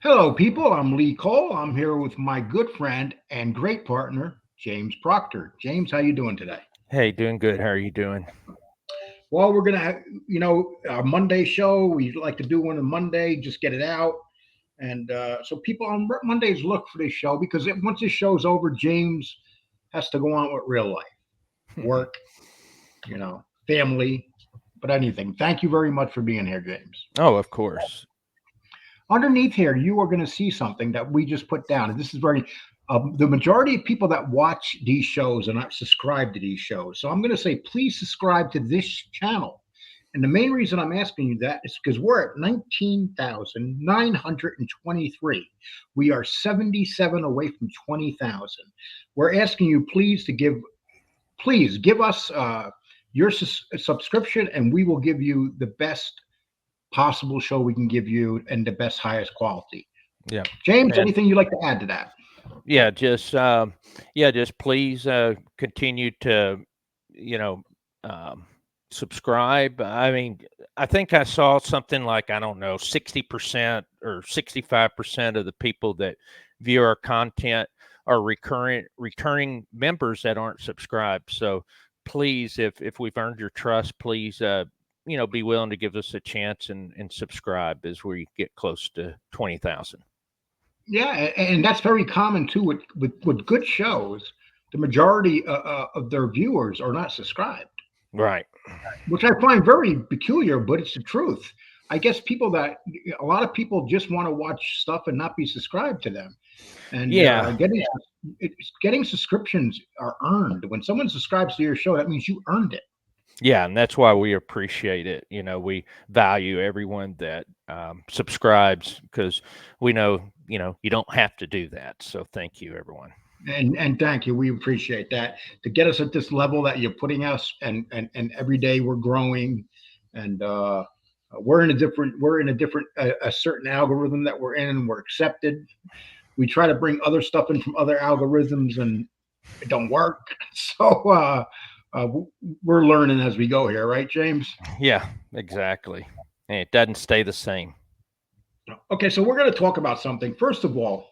Hello, people. I'm Lee Cole. I'm here with my good friend and great partner, James Proctor. James, how you doing today? Hey, doing good. How are you doing? Well, we're gonna, our Monday show. We like to do one on Monday, just get it out, and so people on Mondays look for this show because once this show's over, James has to go on with real life, work, family, but anything. Thank you very much for being here, James. Oh, of course. Underneath here, you are going to see something that we just put down. And this is very, the majority of people that watch these shows are not subscribed to these shows. So I'm going to say, please subscribe to this channel. And the main reason I'm asking you that is because we're at 19,923. We are 77 away from 20,000. We're asking you, please give us your subscription, and we will give you the best possible show we can give you and the best, highest quality. Yeah. James, And anything you'd like to add to that? yeah, just please continue to, you know, um, subscribe. I mean, I think I saw something like, I don't know, 60% or 65% of the people that view our content are returning members that aren't subscribed. So please, if we've earned your trust, please be willing to give us a chance and subscribe as we get close to 20,000. Yeah, and that's very common too with good shows. The majority of their viewers are not subscribed, Right. which I find very peculiar, but it's the truth. I guess a lot of people just want to watch stuff and not be subscribed to them. And Yeah. getting subscriptions are earned. When someone subscribes to your show, that means you earned it. Yeah, and that's why we appreciate it. We value everyone that subscribes because we know, you don't have to do that. So thank you, everyone. And thank you. We appreciate that to get us at this level that you're putting us, and every day we're growing, and we're in a different a certain algorithm that we're in, and we're accepted. We try to bring other stuff in from other algorithms, and it don't work. So uh, we're learning as we go here, right, James? Yeah, exactly. And it doesn't stay the same. Okay, so we're going to talk about something. First of all,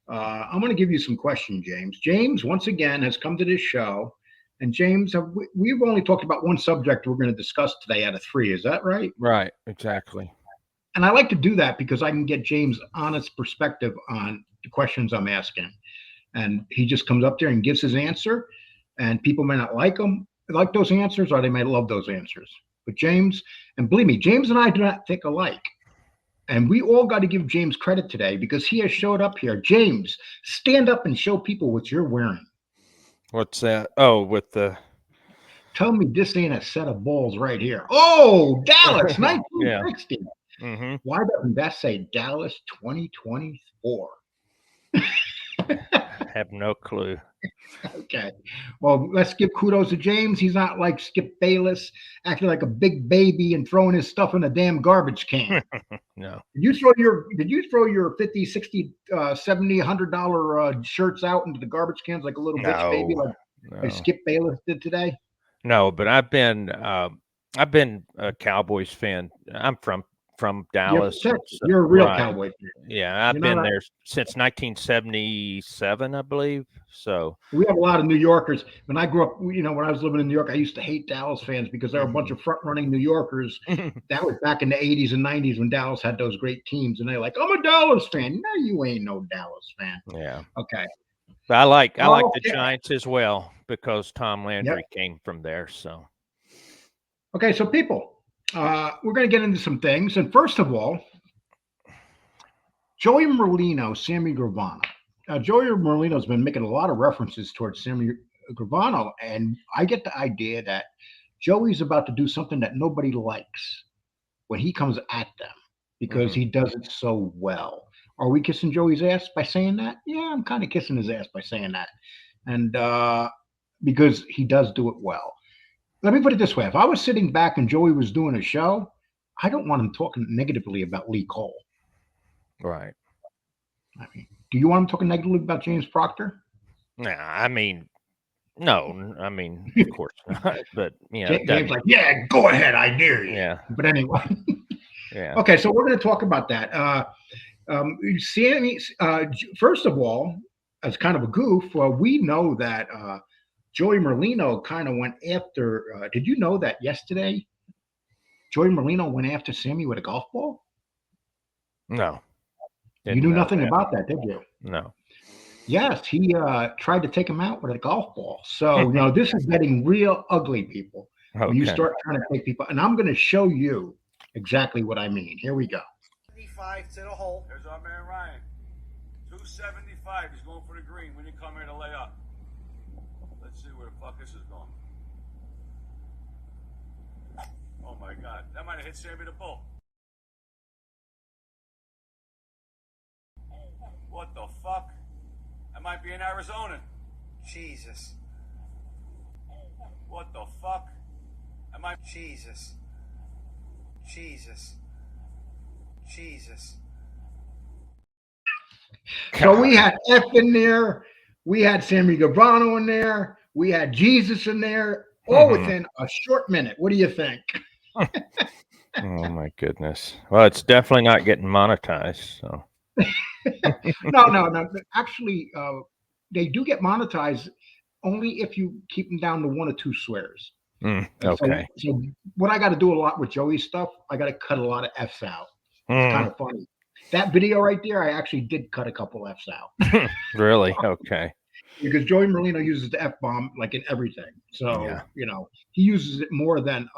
I'm going to give you some questions, James. James, once again, has come to this show. And James, we've only talked about one subject we're going to discuss today out of three. Is that right? Right, exactly. And I like to do that because I can get James' honest perspective on the questions I'm asking. And he just comes up there and gives his answer. And people may not like those answers, or they may love those answers. But James, and believe me, James and I do not think alike. And we all got to give James credit today because he has showed up here. James, stand up and show people what you're wearing. What's that? Oh, with the Tell me this ain't a set of balls right here. Oh, Dallas, yeah. 1960. Hmm. Why doesn't that say Dallas 2024? Have no clue. Okay. Well, let's give kudos to James. He's not like Skip Bayless acting like a big baby and throwing his stuff in a damn garbage can. No. Did you throw your 50, 60, 70, $100 shirts out into the garbage cans like a little bitch baby No. like No. Skip Bayless did today? No, but I've been a Cowboys fan. I'm from You're Dallas. Texas. So, You're a real right. cowboy fan. Yeah, I've You're not been a, there since 1977, I believe. So, we have a lot of New Yorkers. When I grew up, when I was living in New York, I used to hate Dallas fans because there were a bunch mhm. of front running New Yorkers. That was back in the 80s and 90s when Dallas had those great teams. And they're like, I'm a Dallas fan. No, you ain't no Dallas fan. Yeah. Okay. But I like the Okay. Giants as well because Tom Yep. Landry came from there. So, Okay. So, people, we're going to get into some things. And first of all, Joey Merlino, Sammy Gravano. Joey Merlino's been making a lot of references towards Sammy Gravano, and I get the idea that Joey's about to do something that nobody likes when he comes at them because mhm. he does it so well. Are we kissing Joey's ass by saying that? Yeah, I'm kind of kissing his ass by saying that, and because he does do it well. Let me put it this way: if I was sitting back and Joey was doing a show, I don't want him talking negatively about Lee Cole. Right. I mean, do you want him talking negatively about James Proctor? Nah, I mean, no, I mean, of course not. But it James doesn't. like, yeah, go ahead, I dare you. Yeah. But anyway, Yeah. okay, so we're going to talk about that. Sammy, first of all, as kind of a goof, we know that Joey Merlino kind of went after. Did you know that yesterday Joey Merlino went after Sammy with a golf ball? No, You didn't knew know nothing that. about that, did you? No. Yes, he tried to take him out with a golf ball. So, this is getting real ugly, people, when you Okay. start trying to take people. And I'm going to show you exactly what I mean. Here we go. 75 to the hole. There's our man Ryan. 275. He's going for the green. We didn't come here to lay up. Let's see where the fuck this is going. Oh my God. That might have hit Sammy the bull. What the fuck? That might be in Arizona. Jesus. What the fuck? That might. Jesus. Jesus. Jesus. So we had F in there. We had Sammy Gravano in there. We had Jesus in there, all within a short minute. What do you think? Oh my goodness. Well, it's definitely not getting monetized. So No. Actually, they do get monetized only if you keep them down to 1 or 2 swears. okay. So what I got to do a lot with Joey's stuff, I got to cut a lot of F's out. It's kind of funny. That video right there, I actually did cut a couple F's out. Really? Okay. Because Joey Merlino uses the F bomb like in everything. So, Yeah. He uses it more than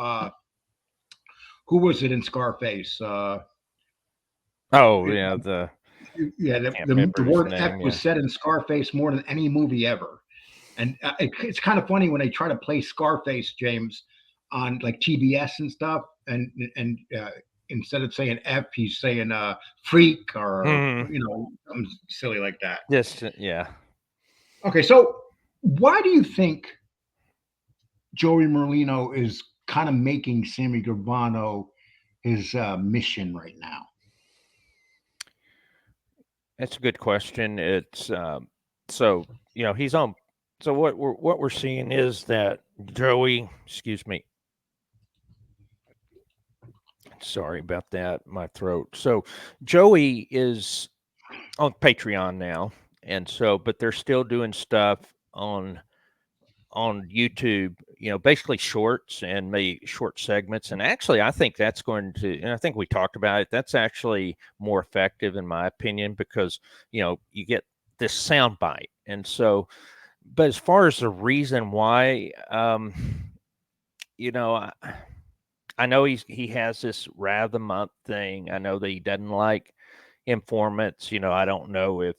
who was it in Scarface? Oh yeah, the word name, F was said in Scarface more than any movie ever. And it's kind of funny when they try to play Scarface, James, on like TBS and stuff, and instead of saying F, he's saying freak or something silly like that. Yes, yeah. Okay, so why do you think Joey Merlino is kind of making Sammy Gravano his mission right now? That's a good question. It's so he's on. So what we're seeing is that Joey, excuse me. Sorry about that, my throat. So Joey is on Patreon now, and so but they're still doing stuff on YouTube, basically shorts and maybe short segments. And actually, I think that's going to, and I think we talked about it, that's actually more effective in my opinion because, you get this sound bite. And so, but as far as the reason why, I know he has this Rad of the Month thing. I know that he doesn't like informants. I don't know if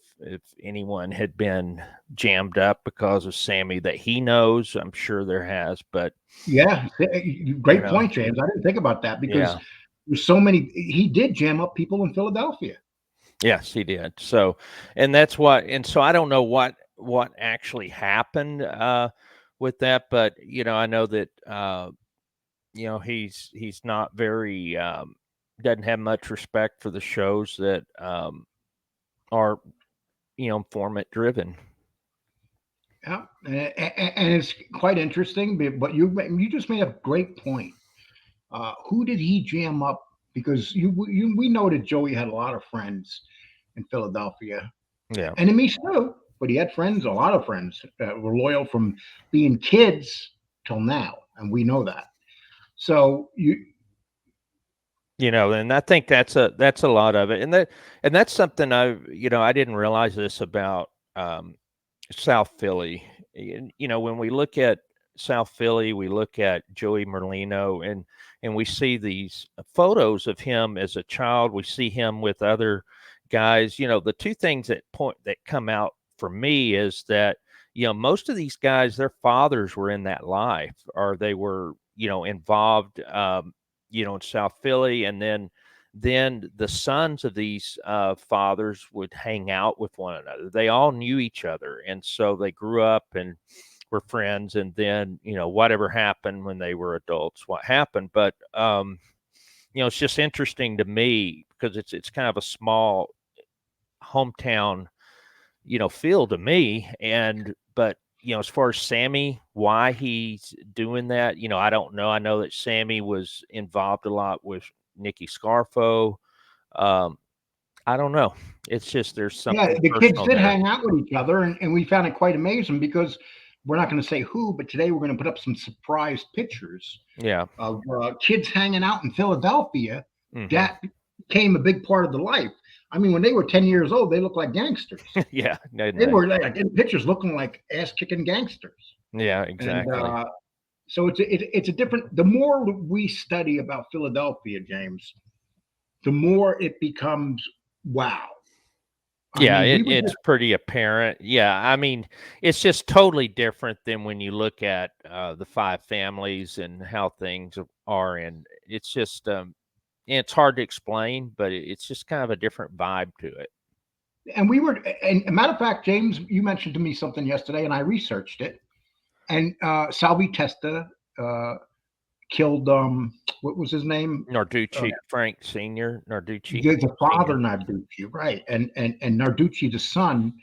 anyone had been jammed up because of Sammy that he knows. I'm sure there has, but yeah, great point, James. I didn't think about that because there's so many. He did jam up people in Philadelphia. Yes, he did. So, and that's what. And so I don't know what actually happened with that, but I know that he's not very doesn't have much respect for the shows that are informant driven. Yeah, and it's quite interesting. But you just made a great point. Who did he jam up? Because we know that Joey had a lot of friends in Philadelphia. Yeah, enemies too, but he had friends, a lot of friends that were loyal from being kids till now, and we know that. So and I think that's a lot of it, and that's something I didn't realize this about South Philly. When we look at South Philly, we look at Joey Merlino, and we see these photos of him as a child. We see him with other guys. The two things that come out for me is that most of these guys, their fathers were in that life, or they were involved in South Philly, and then the sons of these fathers would hang out with one another. They all knew each other, and so they grew up and were friends. And then whatever happened when they were adults, what happened. But it's just interesting to me because it's kind of a small hometown feel to me. But as far as Sammy, why he's doing that, I don't know. I know that Sammy was involved a lot with Nicky Scarfo. I don't know. It's just there's Yeah, something the kids personal did there. hang out with each other, and we found it quite amazing because we're not going to say who, but today we're going to put up some surprise pictures Yeah. of kids hanging out in Philadelphia. Hmm. That became a big part of the life. I mean, when they were 10 years old, they looked like gangsters. Yeah. They were like in pictures looking like ass kicking gangsters. Yeah, And exactly. so it's a different. The more we study about Philadelphia, James, the more it becomes wow. I Yeah, mean, we were it's pretty apparent. Yeah, I mean, it's just totally different than when you look at the five families and how things are, and it's just it's hard to explain, but it's just kind of a different vibe to it. and we were, and a matter of fact, James, you mentioned to me something yesterday, and I researched it. And Salvi Testa killed what was his name? Narducci, Frank Senior, Narducci The father Senior. Narducci, right? And Narducci, the son,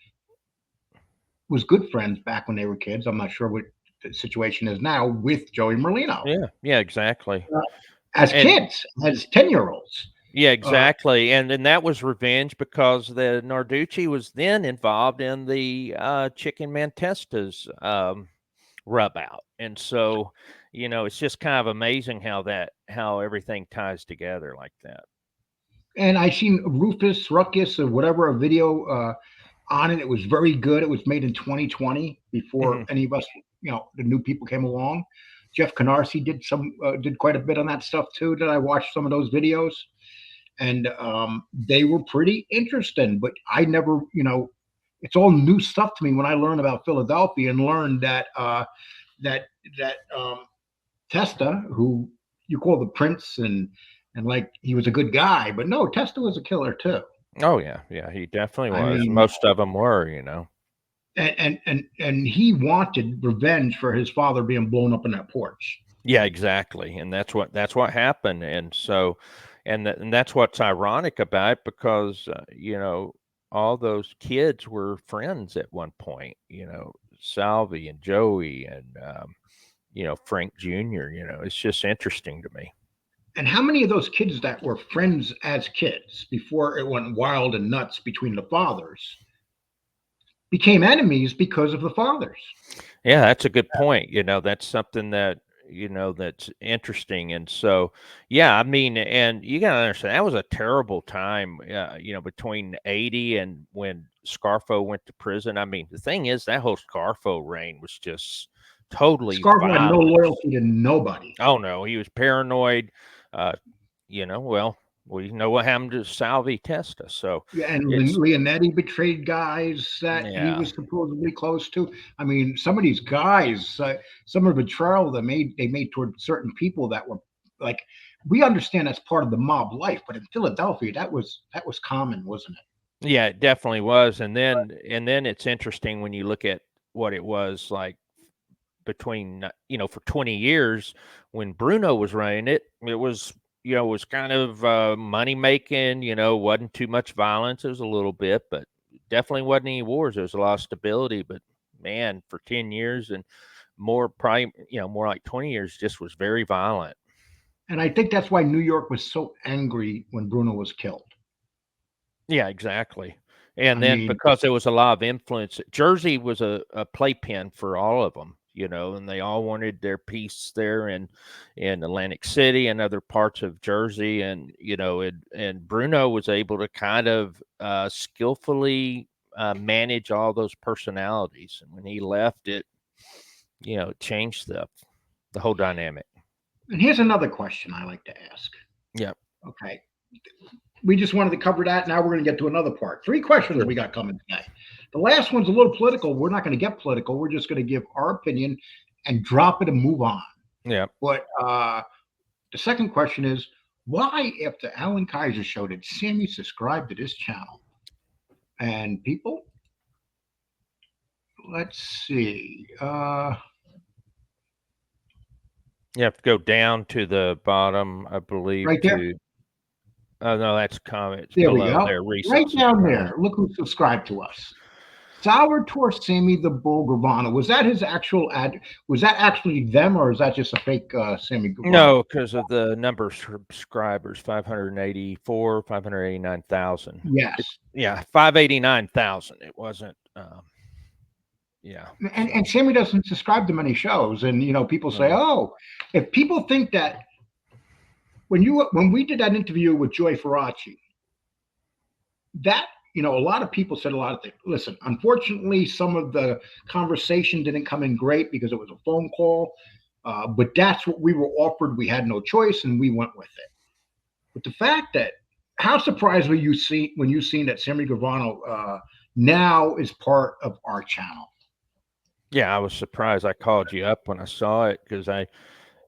was good friends back when they were kids. I'm not sure what the situation is now with Joey Merlino. Yeah, yeah, exactly. As And kids, as 10-year-olds. yeah, exactly. And then that was revenge because the Narducci was then involved in the Chicken Mantestas rub out. And so, it's just kind of amazing how everything ties together like that. And I seen Rufus Ruckus or whatever a video on it. It was very good. It was made in 2020 before Mhm. any of us, the new people came along. Jeff Canarsie did quite a bit on that stuff too. That I watched some of those videos, and they were pretty interesting. But I never, it's all new stuff to me when I learn about Philadelphia and learn that that that Testa, who you call the Prince, and like he was a good guy, but no, Testa was a killer too. Oh yeah, yeah, he definitely I was. mean, Most of them were. and he wanted revenge for his father being blown up in that porch. Yeah, exactly. And that's what happened. And so, and that's what's ironic about it because all those kids were friends at one point. Salvi and Joey and Frank Jr. It's just interesting to me. And how many of those kids that were friends as kids before it went wild and nuts between the fathers became enemies because of the fathers? Yeah, that's a good point. That's something that's interesting. And so, yeah, I mean, and you got to understand that was a terrible time, between 80 and when Scarfo went to prison. I mean, the thing is, that whole Scarfo reign was just totally Scarbo had no violent. loyalty to nobody. Oh, no, he was paranoid. Uh, well, we know what happened to Salvi Testa. So Yeah, and it's, Leonetti betrayed guys that he yeah. was supposedly close to. I mean, some of these guys, some of the betrayal they made toward certain people that were like, we understand that's part of the mob life, but in Philadelphia, that was common, wasn't it? Yeah, it definitely was. And then it's interesting when you look at what it was like between for 20 years when Bruno was running it. It was was kind of money making. Wasn't too much violence. It was a little bit, but definitely wasn't any wars. There was a lot of stability. But man, for 10 years and more, probably more like 20 years, just was very violent. And I think that's why New York was so angry when Bruno was killed. Yeah, exactly. And I then mean, because there was a lot of influence, Jersey was a playpen for all of them, and they all wanted their piece there in Atlantic City and other parts of Jersey. And, and Bruno was able to kind of skillfully manage all those personalities. And when he left it, it changed the whole dynamic. and here's another question I like to ask. Yeah. Okay. We just wanted to cover that. Now we're going to get to another part. 3 questions Sure. we got coming today. The last one's a little political. We're not going to get political. We're just going to give our opinion and drop it and move on. Yeah. But the second question is, why, after Alan Kaiser show, did Sammy subscribe to this channel? And people, let's see. You have to go down to the bottom, I believe. Right there. Oh no, that's comments There we below go. there. Right down there. Look who subscribed to us. Salvatore Sammy the Bull Gravano. Was that his actual ad? Was that actually them, or is that just a fake Sammy Gravano? No, because of the number of subscribers, 584, 589,000. Yes. Yeah, 589,000. It wasn't. Yeah. And Sammy doesn't subscribe to many shows, and people say, No. "Oh, if people think that when we did that interview with Joy Faraci, that a lot of people said a lot of things. Listen, unfortunately, some of the conversation didn't come in great because it was a phone call, but that's what we were offered. We had no choice, and we went with it. But the fact that how surprised were you when you seen that Sammy Gravano now is part of our channel? Yeah, I was surprised. I called you up when I saw it because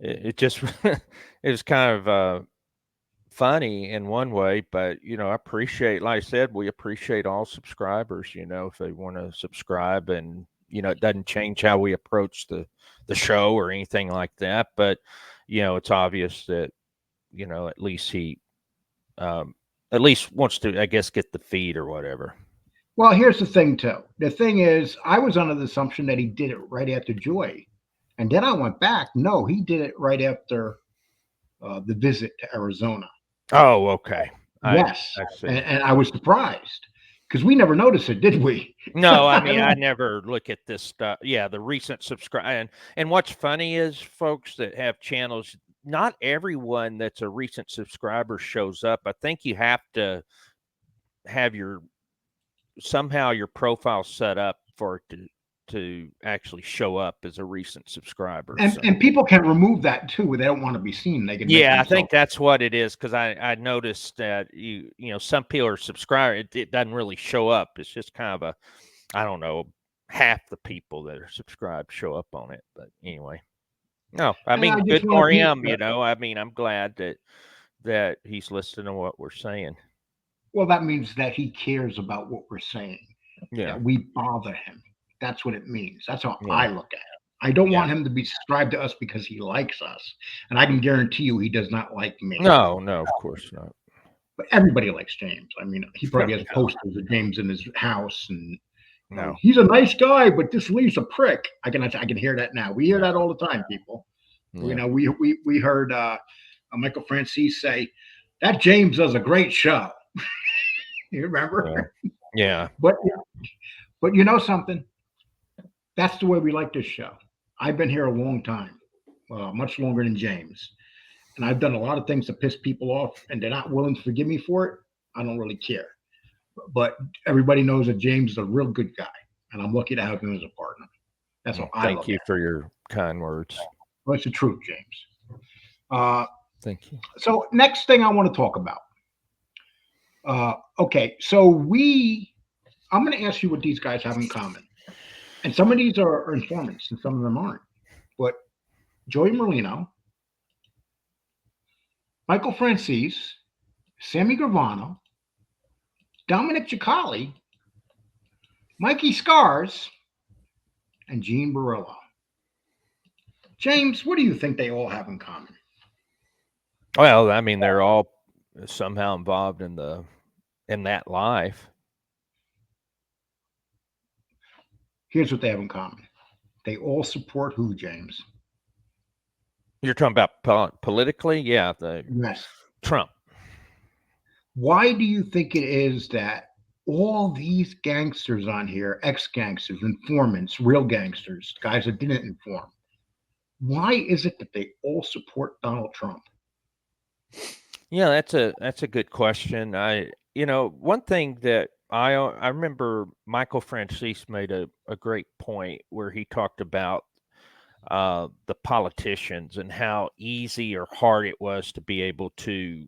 it just it was kind of funny in one way, but I appreciate, like I said, we appreciate all subscribers. If they want to subscribe, and it doesn't change how we approach the show or anything like that. But it's obvious that at least he at least wants to, I guess, get the feed or whatever. Well, here's the thing, too. The thing is, I was under the assumption that he did it right after Joy. And then I went back. No, he did it right after the visit to Arizona. Oh, okay. Yes. I see. And I was surprised because we never noticed it, did we? No, I mean, I never look at this stuff. Yeah, the recent subscribe. And what's funny is, folks that have channels, not everyone that's a recent subscriber shows up. I think you have to have somehow your profile set up for it to actually show up as a recent subscriber. And people can remove that too, where they don't want to be seen. They can. Yeah, I think that's what it is, because I noticed that some people are subscribed. It doesn't really show up. It's just kind of I don't know, half the people that are subscribed show up on it. But anyway, no, I mean, good for him. I mean, I'm glad that he's listening to what we're saying. Well, that means that he cares about what we're saying. Yeah, that we bother him. That's what it means. That's how I look at it. I don't want him to be subscribed to us because he likes us. And I can guarantee you he does not like me. No, of course not. But everybody likes James. I mean, he probably has posters of James in his house, and he's a nice guy, but this Lee's a prick. I can hear that now. We hear that all the time, people. Yeah. We heard michaelfranzese say that James does a great show. You remember? Yeah. But you know something? That's the way we like this show. I've been here a long time, much longer than James. And I've done a lot of things to piss people off, and they're not willing to forgive me for it. I don't really care. But everybody knows that James is a real good guy, and I'm lucky to have him as a partner. That's what I Thank you for your kind words. Well, it's the truth, James. Thank you. So next thing I want to talk about. Okay, so I'm going to ask you what these guys have in common. And some of these are informants and some of them aren't. But Joey Merlino, michaelfranzese, Sammy Gravano, Dominic Giacali, Mikey Scars, and Gene Barillo. James, what do you think they all have in common? Well, I mean, they're all somehow involved in that life. Here's what they have in common. They all support who, James? You're talking about politically? Yeah. Yes. Trump. Why do you think it is that all these gangsters on here, ex-gangsters, informants, real gangsters, guys that didn't inform, why is it that they all support Donald Trump? Yeah, that's a good question. One thing that I remember michaelfranzese made a great point where he talked about the politicians and how easy or hard it was to be able to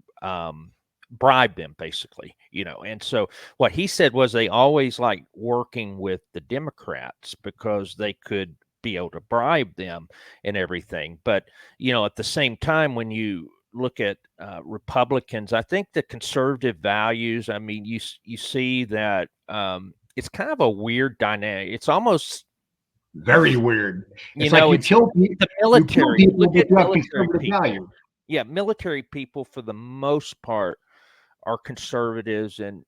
bribe them, basically, And so what he said was they always like working with the Democrats because they could be able to bribe them and everything. But, at the same time, when you look at Republicans, I think the conservative values, I mean, you see that it's kind of a weird dynamic. It's almost very weird. It's like the military. Yeah, military people for the most part are conservatives, and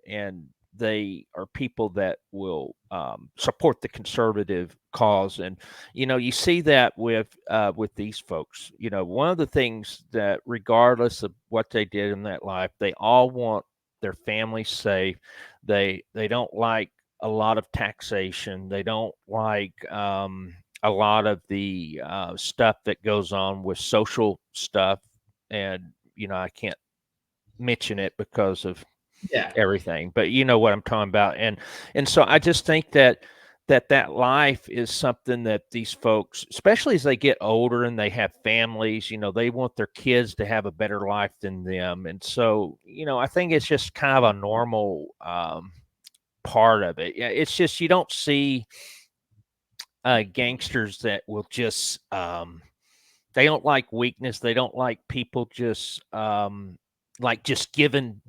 they are people that will support the conservative cause. And you see that with these folks. One of the things that, regardless of what they did in that life, they all want their family safe. They don't like a lot of taxation. They don't like a lot of the stuff that goes on with social stuff. And I can't mention it because of Yeah. everything, but you know what I'm talking about. And so I just think that life is something that these folks, especially as they get older and they have families, they want their kids to have a better life than them. And so I think it's just kind of a normal part of it. Yeah, it's just you don't see gangsters that will just they don't like weakness. They don't like people just just giving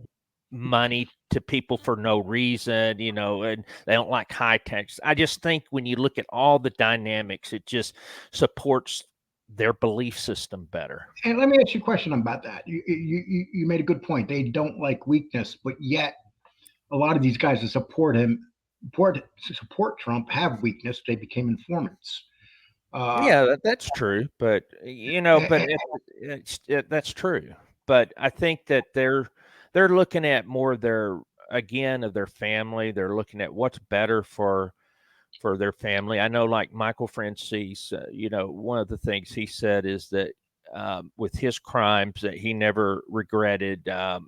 money to people for no reason, and they don't like high tax. I just think when you look at all the dynamics, it just supports their belief system better. And let me ask you a question about that. You made a good point. They don't like weakness, but yet a lot of these guys that support Trump have weakness. They became informants. Yeah, that's true, but that's true. But I think that they're looking at more of their family. They're looking at what's better for their family. I know, like Michael Franzese, one of the things he said is that with his crimes, that he never regretted, the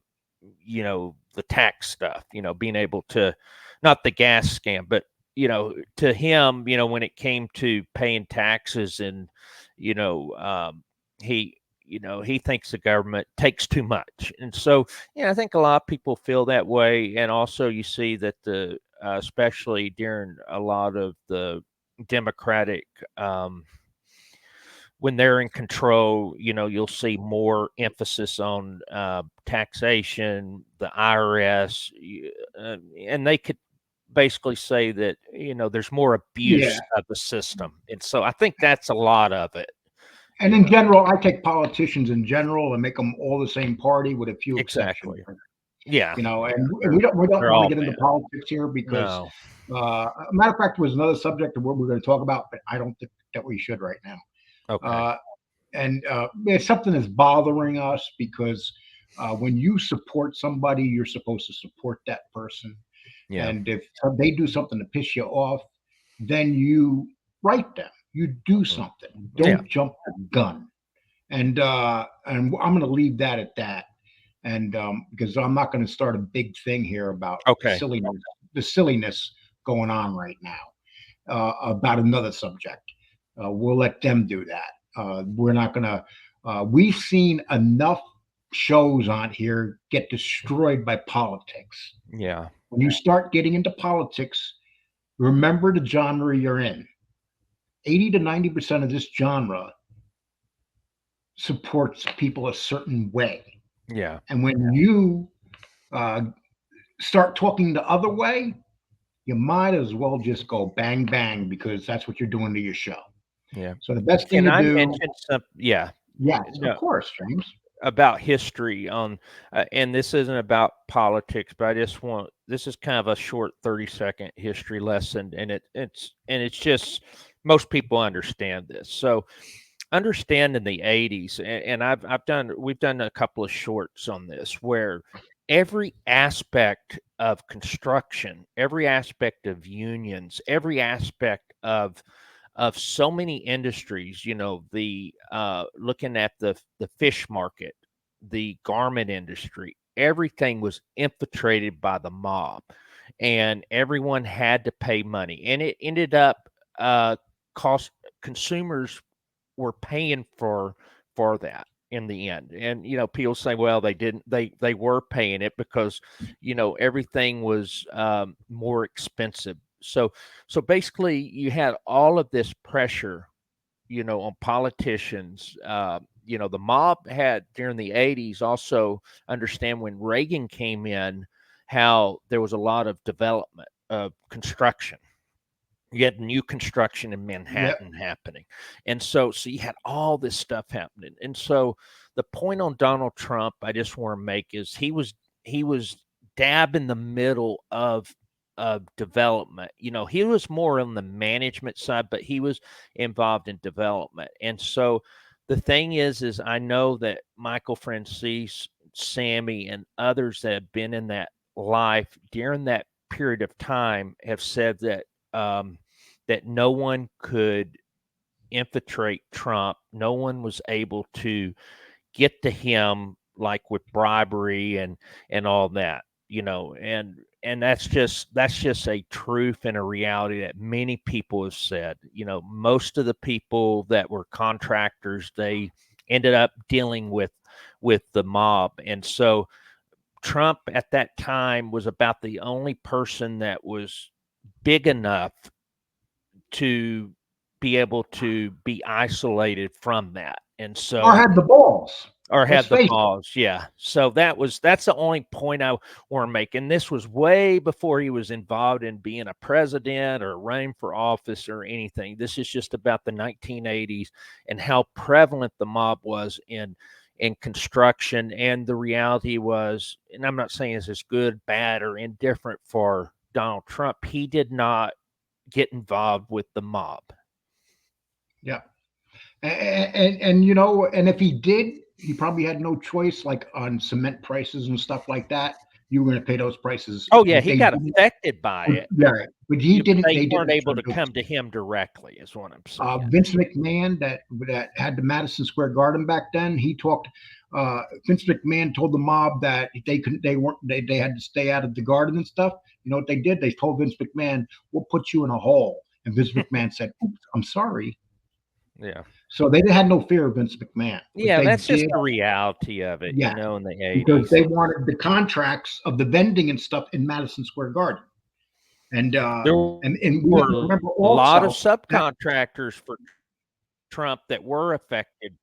tax stuff. Being able to, not the gas scam, but to him, when it came to paying taxes, and he he thinks the government takes too much. And so I think a lot of people feel that way. And also you see that especially during a lot of the Democratic when they're in control, you'll see more emphasis on taxation, the IRS, and they could basically say that there's more abuse of the system. And so I think that's a lot of it. And in general, I take politicians in general and make them all the same party with a few Exactly. exceptions. Yeah. And we don't want to get into politics here because, matter of fact, it was another subject of what we're going to talk about, but I don't think that we should right now. Okay. It's something that's bothering us because when you support somebody, you're supposed to support that person. Yeah. And if they do something to piss you off, then you write them. You do something. Don't jump the gun. And I'm going to leave that at that. And because I'm not going to start a big thing here about the silliness going on right now about another subject. We'll let them do that. We're not going to. We've seen enough shows on here get destroyed by politics. Yeah. When you start getting into politics, remember the genre you're in. 80 to 90% of this genre supports people a certain way. Yeah. And when you start talking the other way, you might as well just go bang, bang, because that's what you're doing to your show. Yeah. So the best thing to do. Mention some, yes, of course, James. About history on, and this isn't about politics, but this is kind of a short 30-second history lesson. And it's just, most people understand this. So understand in the 80s, and we've done a couple of shorts on this, where every aspect of construction, every aspect of unions, every aspect of so many industries, the looking at the fish market, the garment industry, everything was infiltrated by the mob, and everyone had to pay money, and it ended up consumers were paying for that in the end. And people say, well, they didn't, they were paying it because everything was more expensive. So basically you had all of this pressure on politicians. The mob had, during the 80s, also understand when Reagan came in, how there was a lot of development of construction. You had new construction in Manhattan happening. And so you had all this stuff happening. And so the point on Donald Trump I just want to make is he was dab in the middle of development. You know, he was more on the management side, but he was involved in development. And so the thing is I know that Michael Franzese, Sammy, and others that have been in that life during that period of time have said that that no one could infiltrate Trump. No one was able to get to him like with bribery and all that, you know, and that's just a truth and a reality that many people have said. You know, most of the people that were contractors, they ended up dealing with the mob. And so Trump at that time was about the only person that was big enough to be able to be isolated from that. And so, or had the balls. or Let's had the face it. balls, yeah. So that's the only point I want to make. And this was way before he was involved in being a president or running for office or anything. This is just about the 1980s and how prevalent the mob was in construction. And the reality was, and I'm not saying it's good, bad, or indifferent for Donald Trump, he did not get involved with the mob. Yeah. And you know, and if he did, he probably had no choice, like on cement prices and stuff like that. You were going to pay those prices. Oh yeah, But he they got didn't- affected by it. Yeah, but he Yeah, didn't. they They weren't didn't able to do it. come to him directly, is what I'm saying. Vince McMahon, that had the Madison Square Garden back then, he talked. Vince McMahon told the mob that they couldn't, they had to stay out of the garden and stuff. You know what they did? They told Vince McMahon, "We'll put you in a hole," and Vince McMahon said, "Oops, I'm sorry." Yeah. So they had no fear of Vince McMahon. But Yeah, they that's just did, the reality of it, Yeah, you know, in the because 80s. they wanted the contracts of the vending and stuff in Madison Square Garden. And There we were have to remember a lot of also that subcontractors for Trump that were affected.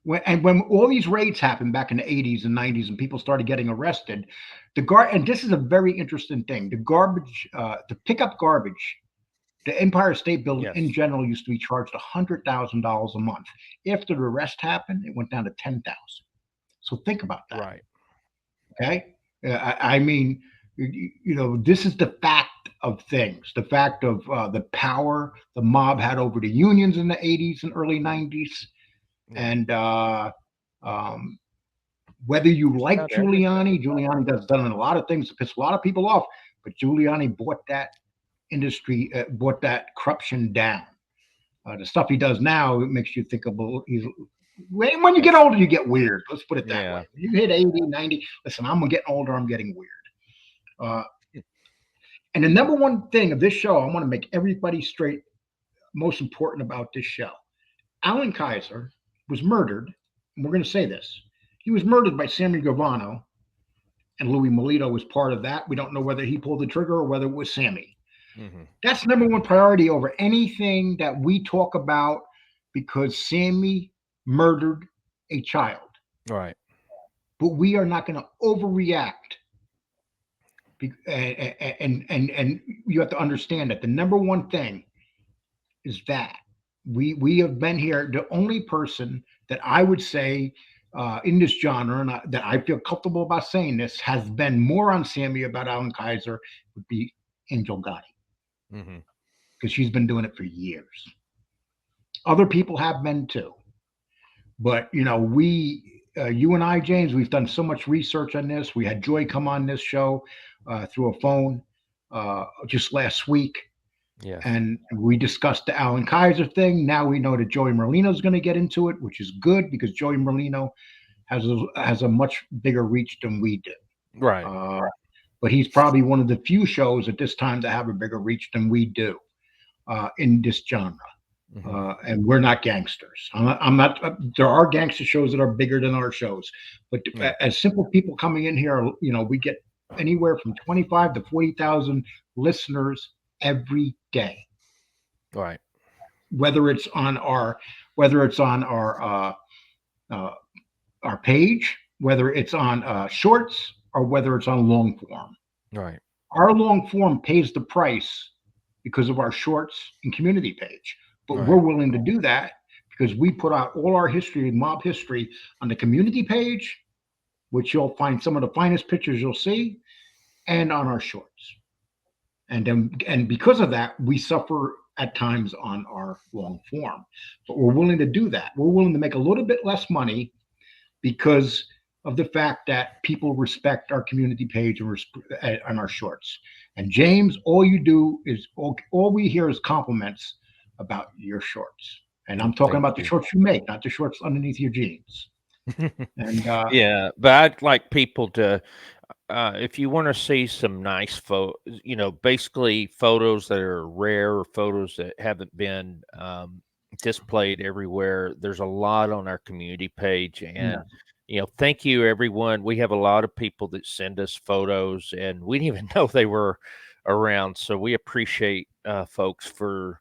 when all these raids happened back in the 80s and 90s and people started getting arrested, and this is a very interesting thing, the garbage, to pick up garbage, the Empire State Building Yes. in general used to be charged $100,000 a month. After the arrest happened, it went down to 10,000. So think about that. Right. Okay. I mean, you know, this is the fact of things, the fact of the power the mob had over the unions in the 80s and early 90s. And whether you like About Giuliani has done a lot of things to piss a lot of people off, but Giuliani brought that industry, brought that corruption down. The stuff he does now, it makes you think about, when you get older, you get weird. Let's put it that way. You hit 80, 90, listen, I'm getting older, I'm getting weird. And the number one thing of this show, I want to make everybody straight, most important about this show. Alan Kaiser was murdered, and we're going to say this. He was murdered by Sammy Gravano, and Louis Melito was part of that. We don't know whether he pulled the trigger or whether it was Sammy. Mm-hmm. That's number one priority over anything that we talk about, because Sammy murdered a child. Right. But we are not going to overreact. And you have to understand that the number one thing is that we have been here. The only person that I would say in this genre, and that I feel comfortable about saying this, has been more on Sammy about Alan Kaiser would be Angel Gotti. Because she's been doing it for years. Other people have been too. But, you know, you and I, James, we've done so much research on this. We had Joy come on this show through a phone just last week. Yeah. And we discussed the Alan Kaiser thing. Now we know that Joey Merlino is going to get into it, which is good, because Joey Merlino has a much bigger reach than we do. Right. But he's probably one of the few shows at this time that have a bigger reach than we do in this genre. And we're not gangsters. I'm not. There are gangster shows that are bigger than our shows, but as simple people coming in here, you know, we get anywhere from 25 to 40,000 listeners every day. Right. Whether it's on our page, whether it's on shorts, or whether it's on long form. Right. Our long form pays the price because of our shorts and community page. But we're willing to do that because we put out all our history, mob history, on the community page which you'll find some of the finest pictures you'll see, and on our shorts. And because of that, we suffer at times on our long form. But we're willing to do that. We're willing to make a little bit less money because of the fact that people respect our community page and our shorts. And James, all you do is all we hear is compliments about your shorts. And I'm talking about the shorts you make, not the shorts underneath your jeans. And Yeah, but I'd like people to, if you want to see some nice photos, basically photos that are rare or photos that haven't been displayed everywhere. There's a lot on our community page, and thank you everyone. We have a lot of people that send us photos, and we didn't even know they were around. So we appreciate folks for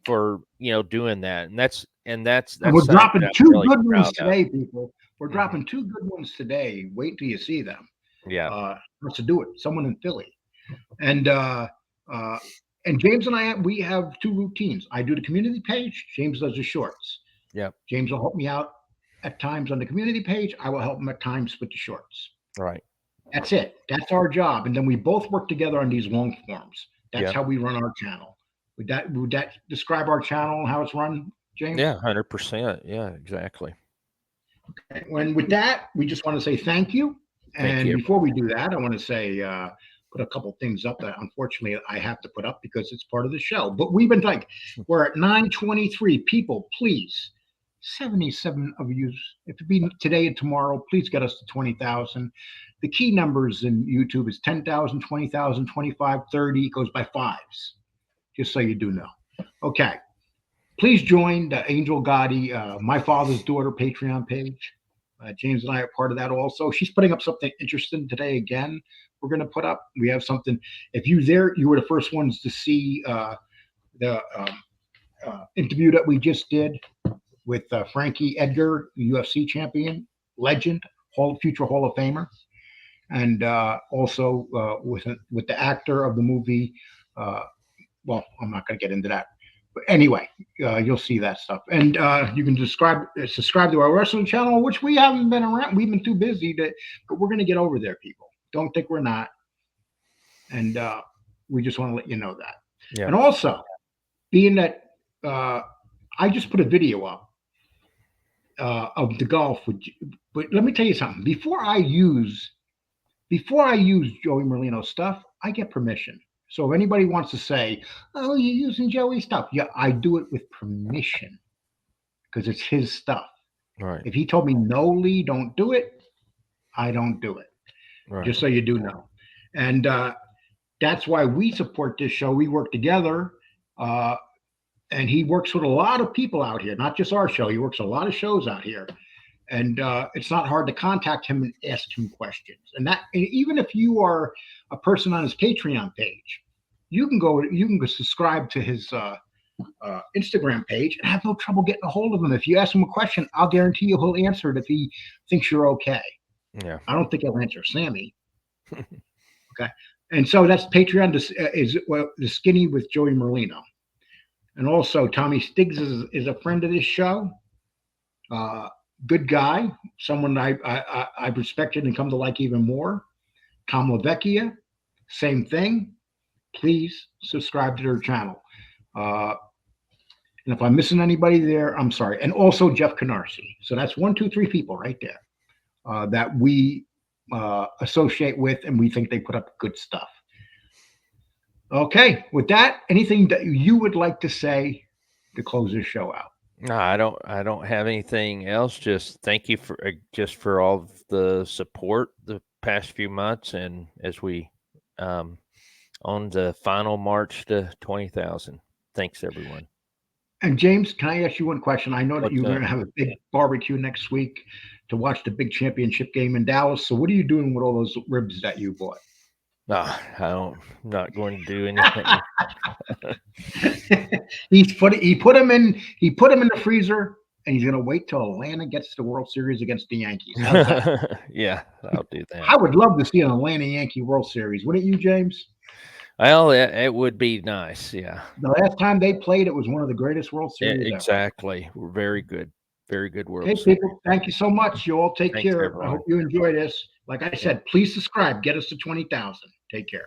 doing that, and that's we're dropping two really good ones proud of. today, people. We're dropping two good ones today. Wait till you see them. Yeah. Let's do it. Someone in Philly. And James and I, we have two routines. I do the community page. James does the shorts. Yeah. James will help me out at times on the community page. I will help him at times with the shorts. Right. That's it. That's our job. And then we both work together on these long forms. That's how we run our channel. Would that describe our channel and how it's run, James? Yeah, 100%. Yeah, exactly. Okay. And with that, we just want to say thank you. And before we do that, I want to say put a couple things up that unfortunately I have to put up because it's part of the show. But we've been we're at 923 people. Please, 77 of you. If it be today and tomorrow, please get us to 20,000. The key numbers in YouTube is 10,000, 20,000, 25, 30. It goes by fives, just so you do know. Okay. Please join the Angel Gotti, My Father's Daughter Patreon page. James and I are part of that also. She's putting up something interesting today again. We're going to put up. We have something. If you were the first ones to see the interview that we just did with Frankie Edgar, the UFC champion, legend, future Hall of Famer, and also with the actor of the movie. Well, I'm not going to get into that. But anyway, you'll see that stuff. And you can subscribe to our wrestling channel, which we haven't been around. We've been too busy, but we're going to get over there, people. Don't think we're not. And we just want to let you know that. Yeah. And also, being that I just put a video up of the golf. But let me tell you something. Before I use Joey Merlino stuff, I get permission. So if anybody wants to say, "Oh, you're using Joey stuff," yeah, I do it with permission because it's his stuff. Right. If he told me, "No, Lee, don't do it," I don't do it. Right. Just so you do know. And that's why we support this show. We work together. And he works with a lot of people out here, not just our show. He works a lot of shows out here. And it's not hard to contact him and ask him questions. And even if you are a person on his Patreon page, you can go subscribe to his Instagram page and have no trouble getting a hold of him. If you ask him a question, I'll guarantee you he'll answer it if he thinks you're okay. Yeah. I don't think he'll answer Sammy. Okay. And so that's Patreon is the Skinny with Joey Merlino. And also Tommy Stiggs is a friend of this show. Good guy, someone I've respected and come to like even more. Tom LaVecchia, same thing. Please subscribe to their channel. And if I'm missing anybody there, I'm sorry. And also Jeff Canarsie. So that's 1, 2, 3 people right there that we associate with, and we think they put up good stuff. Okay, with that, anything that you would like to say to close this show out? No, I don't have anything else. Just thank you for all of the support the past few months, and as we on the final march to 20,000. Thanks, everyone. And James, can I ask you one question? I know that you're going to have a big barbecue next week to watch the big championship game in Dallas. So what are you doing with all those ribs that you bought? No, I'm not going to do anything. He put him in the freezer, and he's going to wait till Atlanta gets the World Series against the Yankees. Yeah, I'll do that. I would love to see an Atlanta Yankee World Series. Wouldn't you, James? Well, it would be nice. Yeah. The last time they played, it was one of the greatest World Series. Exactly. We're very good. Very good world. Okay, people, thank you so much. You all take Thanks, care. I everyone. hope you enjoy this. Like I said, please subscribe. Get us to 20,000. Take care.